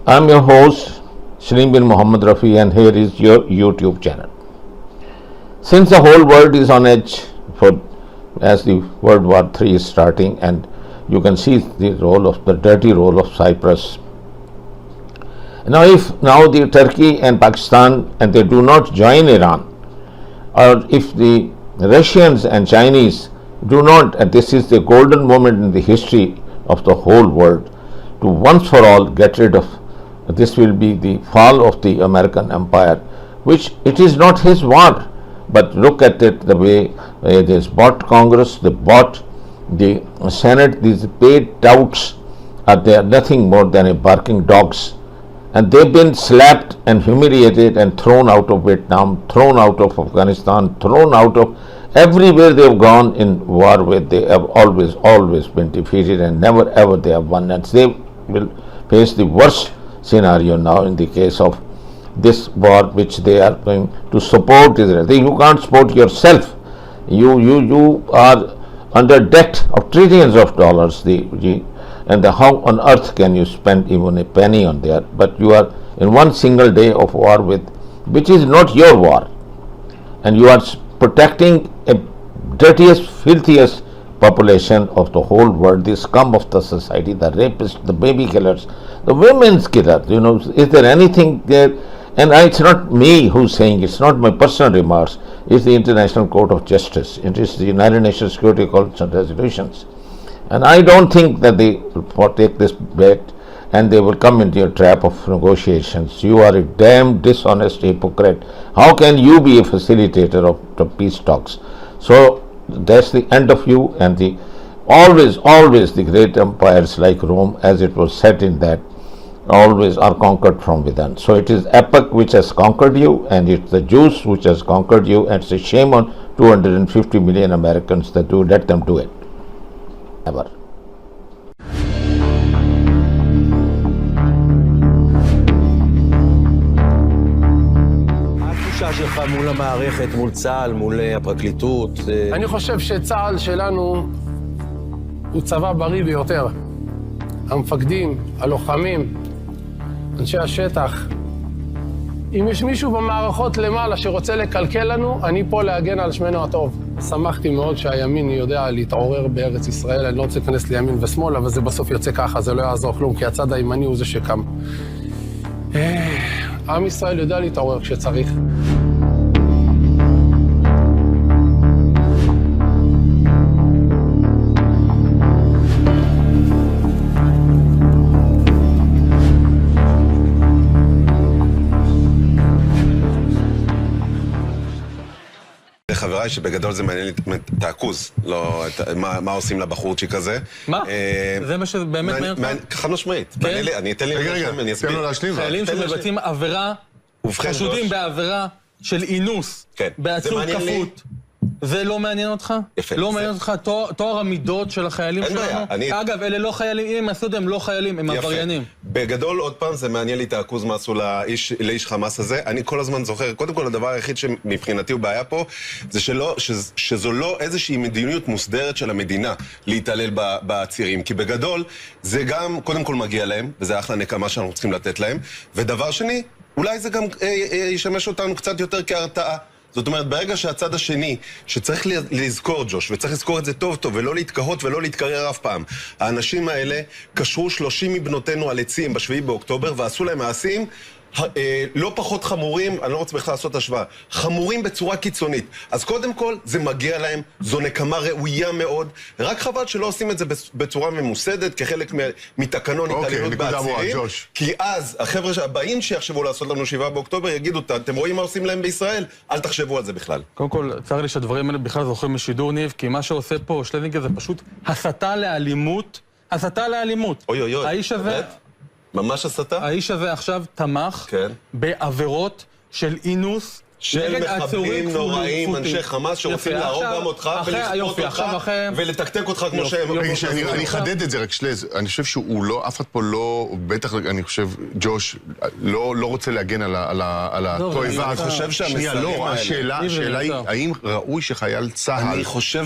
I'm your host, Shaleem bin Muhammad Rafi, and here is your YouTube channel. Since the whole world is on edge as the World War III is starting, and you can see the dirty role of Cyprus. Now, if the Turkey and Pakistan and they do not join Iran, or if the Russians and Chinese do not, and this is the golden moment in the history of the whole world, to once for all get rid of. This will be the fall of the American empire, which it is not his war, but look at it the way they bought Congress, they bought the Senate. These paid touts they are nothing more than a barking dogs, and they've been slapped and humiliated and thrown out of Vietnam, thrown out of Afghanistan, thrown out of everywhere they have gone in war with. They have always been defeated, and never ever they have won, and they will face the worst scenario now in the case of this war, which they are going to support Israel. You can't support yourself. You are under debt of trillions of dollars. And how on earth can you spend even a penny on there? But you are in one single day of war with, which is not your war, and you are protecting a dirtiest, filthiest population of the whole world, the scum of the society, the rapists, the baby killers, the women's killers. Is there anything there? And it's not me who's saying, it's not my personal remarks, it's the International Court of Justice, it is the United Nations Security Council resolutions. And I don't think that they will take this bet and they will come into a trap of negotiations. You are a damn dishonest hypocrite. How can you be a facilitator of the peace talks? So that's the end of you, and always the great empires like Rome, as it was said in that, always are conquered from within. So it is epoch which has conquered you, and it's the Jews which has conquered you, and it's a shame on 250 million Americans that you let them do it. Ever. שלך מול המערכת, מול צה"ל, מול הפרקליטות? אני חושב שצה"ל שלנו הוא צבא בריא ביותר. המפקדים, הלוחמים, אנשי השטח. אם יש מישהו במערכות למעלה שרוצה לקלקל לנו, אני פה להגן על שמנו הטוב. שמחתי מאוד שהימין יודע להתעורר בארץ ישראל. אני לא רוצה להיכנס לימין ושמאל, אבל זה בסוף יוצא ככה, זה לא יעזור כלום, כי הצד הימני הוא זה שקם. עם ישראל יודע להתעורר כשצריך. חבריי שבגדול זה מעניין את העכוז, לא מה עושים לבחורצ'יק הזה. מה? זה מה שבאמת מעניין אותך? חד משמעית. אני אתן לי אני אסביר. חיילים שמבצעים עבירה, חשודים בעבירה של אינוס, בעצור כפות. זה לא מעניין אותך? יפה. לא מעניין אותך תואר המידות של החיילים שלנו? אגב, אלה לא חיילים, אם הם עשו את זה, הם לא חיילים, הם עבריינים. בגדול, עוד פעם, זה מעניין לי את העכוז מה עשו לאיש חמאס הזה. אני כל הזמן זוכר, קודם כל, הדבר היחיד שמבחינתי הוא בעיה פה, זה שזו לא איזושהי מדיניות מוסדרת של המדינה להתעלל בצירים. כי בגדול, זה גם, קודם כל מגיע להם, וזה אחלה נקמה שאנחנו צריכים לתת להם. ודבר שני, אולי זה גם ישמש אותנו קצת יותר כהרתעה. זאת אומרת, ברגע שהצד השני, שצריך לזכור, ג'וש, וצריך לזכור את זה טוב טוב, ולא להתקהות ולא להתקרר אף פעם. האנשים האלה קשרו 30 מבנותינו על עצים ב7 באוקטובר, ועשו להם מעשים לא פחות חמורים, אני לא רוצה בכלל לעשות השוואה, חמורים בצורה קיצונית. אז קודם כל, זה מגיע להם, זו נקמה ראויה מאוד, רק חבל שלא עושים את זה בצורה ממוסדת, כחלק מתקנון התעללות בעצירים, כי אז החבר'ה הבאים שיחשבו לעשות לנו 7 באוקטובר יגידו, אתם רואים מה עושים להם בישראל? אל תחשבו על זה בכלל. קודם כל, צר לי שהדברים האלה בכלל זוכרים משידור ניב, כי מה שעושה פה שלנינגר זה פשוט הסתה לאלימות, הסתה לאלימות. אוי אוי אוי. האיש הזה... באמת? ממש הסתה? האיש הזה עכשיו תמך כן. בעבירות של אינוס של מחבלים נוראים, אנשי חמאס שרוצים להרוג גם אותך ולכפות אותך ולתקתק אותך כמו שהם. אני אחדד את זה רק שלז, אני חושב שהוא לא, אף אחד פה לא, בטח אני חושב, ג'וש, לא רוצה להגן על התועבה. אני חושב שהמסרים האלה... לא, השאלה היא, האם ראוי שחייל צה"ל,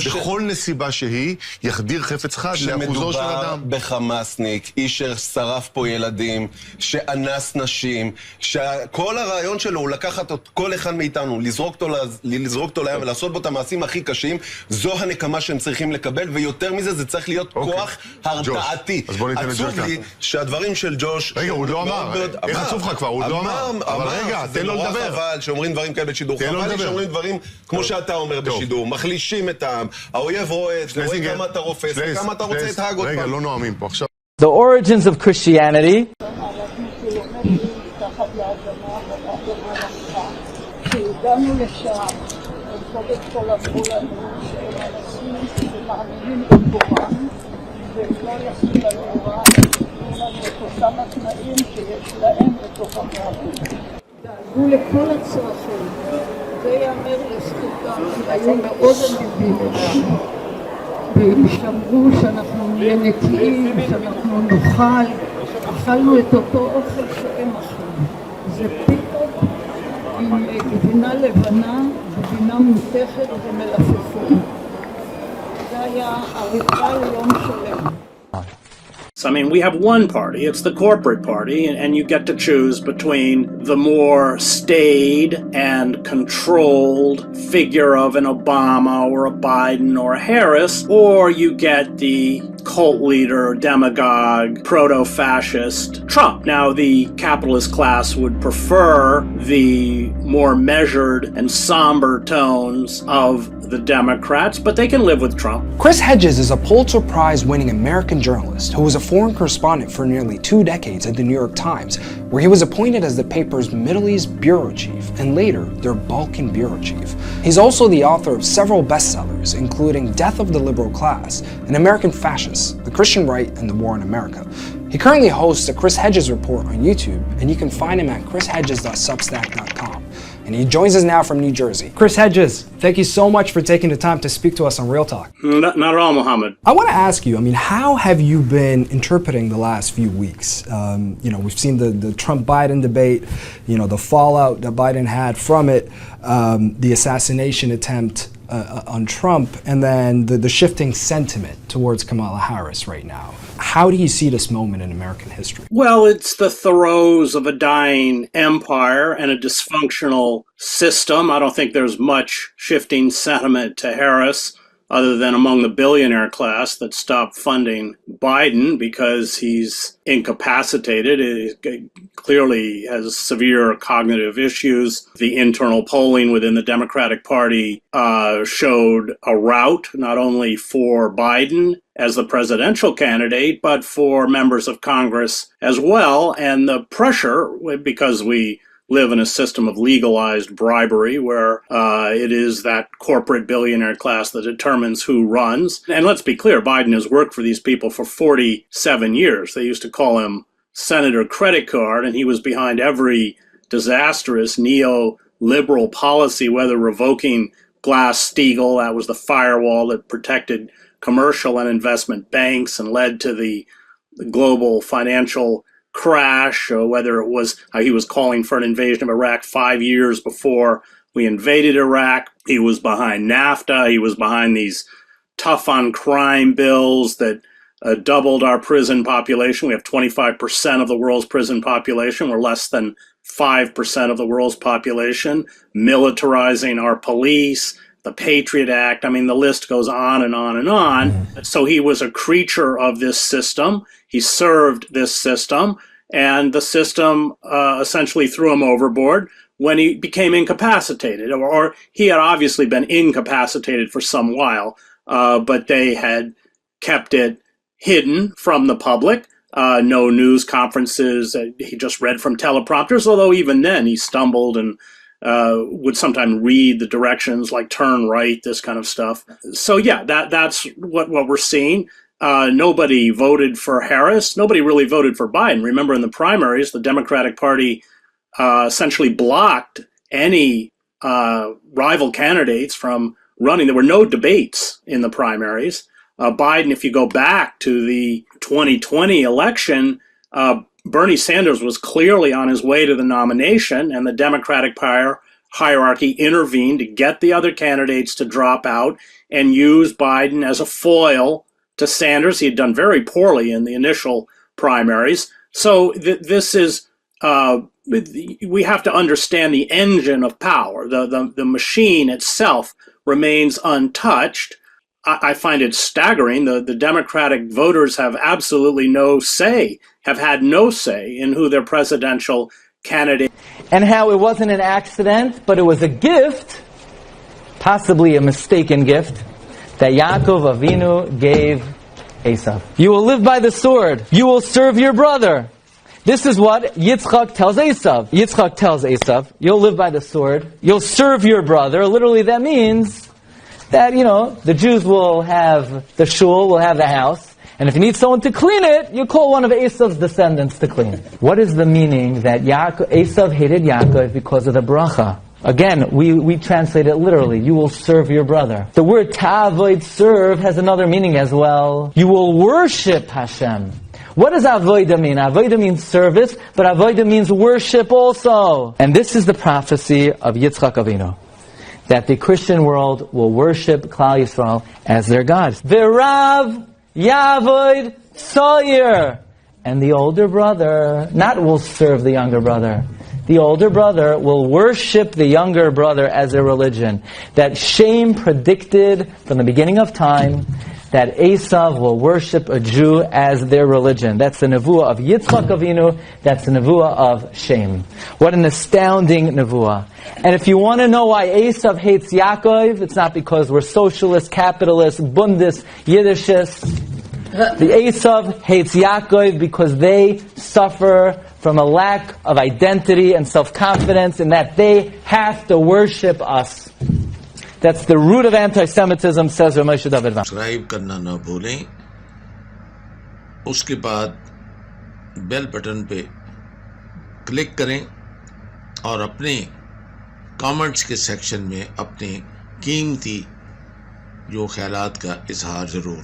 בכל נסיבה שהיא, יחדיר חפץ חד לאחוזו של אדם? שמדובר בחמאסניק, איש ששרף פה ילדים, שאנס נשים, שכל הרעיון שלו הוא לקחת כל אחד מאיתנו, לזרוק אותו לים ולעשות בו את המעשים הכי קשים, זו הנקמה שהם צריכים לקבל, ויותר מזה זה צריך להיות כוח הרתעתי. אז בוא ניתן את ג'וש. עצוב לי שהדברים של ג'וש... רגע, הוא לא אמר. איך עצוב לך כבר? הוא לא אמר. אבל רגע, תן לו לדבר. זה נורא חבל שאומרים דברים כאלה בשידור. חבל שאומרים דברים כמו שאתה אומר בשידור. מחלישים את העם. האויב רואה כמה אתה רופס, וכמה אתה רוצה את ההגות. רגע, לא נואמים פה עכשיו. The origins of Christianity. כשהגענו לשם, הם קודם כל אמרו לנו שהם אנשים שמאמינים בקוראן והם לא יעשו לנו רע, יתנו לנו את אותם התנאים שיש להם בתוך המאמין. דאגו לכל הצרכים, זה יאמר לזכותם, היו מאוד אמיבים אלינו והם שמרו שאנחנו נהיה נקיים, שאנחנו נאכל, אכלנו את אותו אוכל שהם אכלו. זה פתאום עם גבינה לבנה, גבינה מותכת ומלפפון. זה היה ארוחה ליום שלם. So, I mean, we have one party, it's the corporate party, and you get to choose between the more staid and controlled figure of an Obama or a Biden or a Harris, or you get the cult leader, demagogue, proto-fascist Trump. Now, the capitalist class would prefer the more measured and somber tones of the Democrats, but they can live with Trump. Chris Hedges is a Pulitzer Prize-winning American journalist who was a foreign correspondent for nearly 2 decades at the New York Times, where he was appointed as the paper's Middle East bureau chief and later their Balkan bureau chief. He's also the author of several bestsellers, including Death of the Liberal Class, An American Fascist, The Christian Right and the War in America. He currently hosts the Chris Hedges Report on YouTube, and you can find him at chrishedges.substack.com. And he joins us now from New Jersey. Chris Hedges, thank you so much for taking the time to speak to us on Real Talk. Not at all, Mohammed. I want to ask you, I mean, how have you been interpreting the last few weeks? We've seen the Trump-Biden debate, the fallout that Biden had from it, the assassination attempt on Trump, and then the shifting sentiment towards Kamala Harris right now. How do you see this moment in American history? Well, it's the throes of a dying empire and a dysfunctional system. I don't think there's much shifting sentiment to Harris other than among the billionaire class that stopped funding Biden because he's incapacitated. He clearly has severe cognitive issues. The internal polling within the Democratic Party showed a rout not only for Biden as the presidential candidate, but for members of Congress as well. And the pressure, because we live in a system of legalized bribery where it is that corporate billionaire class that determines who runs. And let's be clear, Biden has worked for these people for 47 years. They used to call him Senator Credit Card, and he was behind every disastrous neoliberal policy, whether revoking Glass-Steagall, that was the firewall that protected commercial and investment banks and led to the global financial crash, or whether it was how he was calling for an invasion of Iraq 5 years before we invaded Iraq. He was behind NAFTA. He was behind these tough on crime bills that doubled our prison population. We have 25% of the world's prison population. We're less than 5% of the world's population. Militarizing our police, the Patriot Act. I mean, the list goes on and on and on. So he was a creature of this system. He served this system, and the system essentially threw him overboard when he became incapacitated, or he had obviously been incapacitated for some while, but they had kept it hidden from the public. No news conferences. He just read from teleprompters, although even then he stumbled and would sometimes read the directions like turn right, this kind of stuff. So yeah, that's what we're seeing. nobody voted for Harris. Nobody really voted for Biden. Remember, in the primaries, the Democratic Party essentially blocked any rival candidates from running. There were no debates in the primaries. Biden, if you go back to the 2020 election, Bernie Sanders was clearly on his way to the nomination, and the Democratic hierarchy intervened to get the other candidates to drop out and use Biden as a foil to Sanders. He had done very poorly in the initial primaries. So this is, we have to understand the engine of power. The machine itself remains untouched. I find it staggering. The Democratic voters have absolutely no say, have had no say in who their presidential candidate. And how it wasn't an accident, but it was a gift, possibly a mistaken gift, that Yaakov Avinu gave Esav. You will live by the sword. You will serve your brother. This is what Yitzchak tells Esav. Yitzchak tells Esav, you'll live by the sword. You'll serve your brother. Literally, that means that, the Jews will have the shul, will have the house, and if you need someone to clean it, you call one of Esav's descendants to clean it. What is the meaning that Esav hated Yaakov because of the bracha? Again, we translate it literally. You will serve your brother. The word ta'avoid, serve, has another meaning as well. You will worship Hashem. What does avoida mean? Avoida means service, but avoida means worship also. And this is the prophecy of Yitzchak Avinu, that the Christian world will worship Klal Yisrael as their God. V'rav yavoid tzoyer. And the older brother, not will serve the younger brother. The older brother will worship the younger brother as a religion. That Shem predicted from the beginning of time that Esav will worship a Jew as their religion. That's the nevuah of Yitzchak Avinu. That's the nevuah of Shem. What an astounding nevuah. And if you want to know why Esav hates Yaakov, it's not because we're socialists, capitalists, Bundes, Yiddishists. The Esav hates Yaakov because they suffer from a lack of identity and self-confidence in that they have to worship us. That's the root of anti-Semitism, says Rav Moshe David. Subscribe करना न भूलें, उसके बाद bell button पे click करें और अपने comments के सेक्शन में अपने कीमती जो ख्यालात का इजहार जरूर